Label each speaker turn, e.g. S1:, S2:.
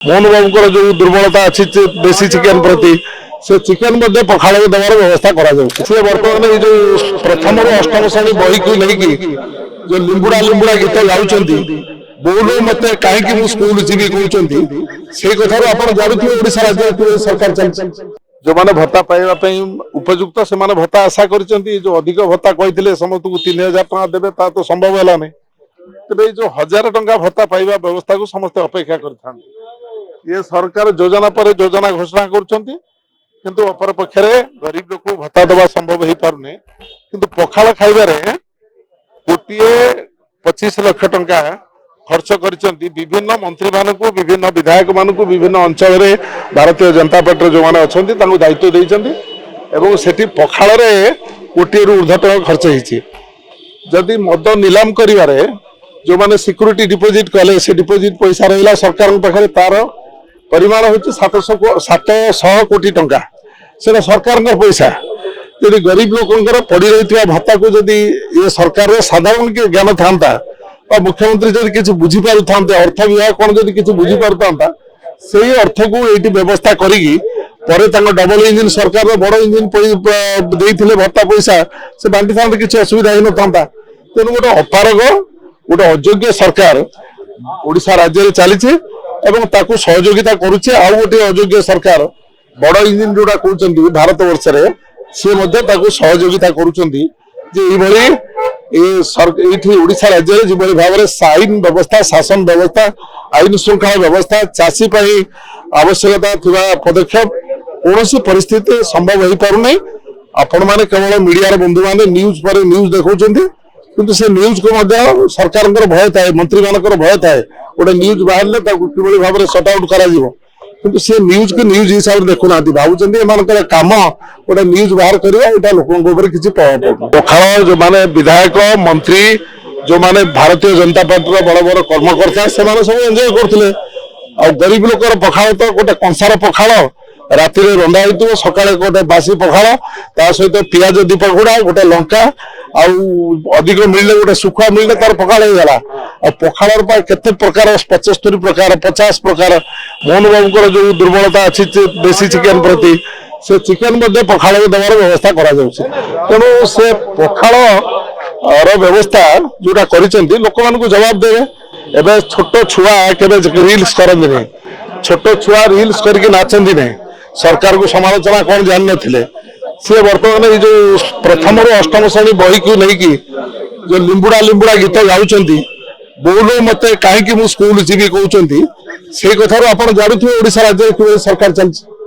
S1: मोहन बाबूर जो दुर्बलता अच्छी देशी चिकेन प्रति से चिकेन पखाड़ देवार व्यवस्था बर्तमान ये जो प्रथम अष्टम श्रेणी बही को लेकिन जो लिंबुड़ा लिंबुड़ा गीत गाँव बोलो मत कहीं स्कूल जी कहते से कथार आप जानते राज्य सरकार चलती जो मैंने भत्ता पाइबा उपयुक्त से भत्ता आशा कर जो अधिक भत्ता कहते समस्त को 3000 टका देवे ता तो संभव है ना तेज जो 1000 टका भत्ता पाइबा व्यवस्था को समस्ते अपेक्षा कर ये सरकार योजना पर योजना घोषणा कर अपर पक्षरे गरीब लोक भत्ता दवा संभव हो पारे कि पखाल खाइबार गोटे 25 लाख टंका खर्च कर विभिन्न मंत्री मानक विभिन्न विधायक मानक विभिन्न अंचल में भारतीय जनता पार्टी जो मैंने अच्छा दायित्व देते सेठी पखाल कोटी ऊर्ध्व टका खर्च होती जदि मद नीलाम कर जो मैंने सिक्यूरीटी डिपोजिट कले से डिपोजिट पैसा रहा सरकार पाखे तार परिमाण हूँ 700 कोटी टंका से सरकार पैसा यदि गरीब लोक पड़ रही भत्ता को जदि ये सरकार साधारण ज्ञान था मुख्यमंत्री जब किसी बुझी पार था अर्थ विभाग कौन जब किसी बुझी पार से अर्थ को ये व्यवस्था करी डबल इंजिन सरकार बड़ इंजिन देते भत्ता पैसा से बांटी था किसी असुविधा ही न था तेणु गोटे अपारग गोटे अयोग्य सरकार ओडिशा राज्य में चली सहयोगिता करुचे आउ गोटे अयोग्य सरकार बड़ इंजिन जोड़ा कहते भारत वर्ष सी सहयोगिता करुँच ओडिशा राज्य में जो भाव में आईन व्यवस्था शासन व्यवस्था आईन श्रृंखला व्यवस्था चाषी आवश्यकता थिबा पदक्षेप कौन परिस्थिति संभव हो पारना आपण मैंने केवल मीडिया बंधु मैंने न्यूज पर न्यूज देखा किंतु से न्यूज को सरकार भय थाए मंत्री मान भय थाए गोटे न्यूज बाहर कि भाव में सट आउट कर से न्यूज को न्यूज हिसाब से देखुना भावुं कम गोटे न्यूज बाहर करवा लोक किसी पखाल जो माने विधायक मंत्री जो माने भारतीय जनता पार्टी बड़ बड़ कर्मकर्ता से सब एंजॉय करते गरीब लोक पखाल तो गोटे कंसार पखाल राति रंधा हो सका गोटे बासी पखाल ता सहित पियाज दीप गुड़ा गोटे लंका अधिक मिलने गोटे सुखुआ मिलने तार पखाल होगा पखाल केते प्रकार 75 प्रकार 50 प्रकार मोहन बाबूर जो दुर्बलता अच्छी देशी चिकेन प्रति से चिकेन पखाल देवार व्यवस्था तेणु से पखाल व्यवस्था जोटा कर लोक मान जवाब देवे एवं छोट छुआ के रिल्स करते छोट छुआ रिल्स करके नाचती नहीं सरकार को समालोचना कौन जान नथिले सी बर्तमान ये जो प्रथम अष्टम श्रेणी बही को लेकिन जो लिंबुड़ा लिंबुड़ा गीत गाँव बोलो मत कहीं स्कूल जी कहते से कथार आप जानते राज्य सरकार चलती।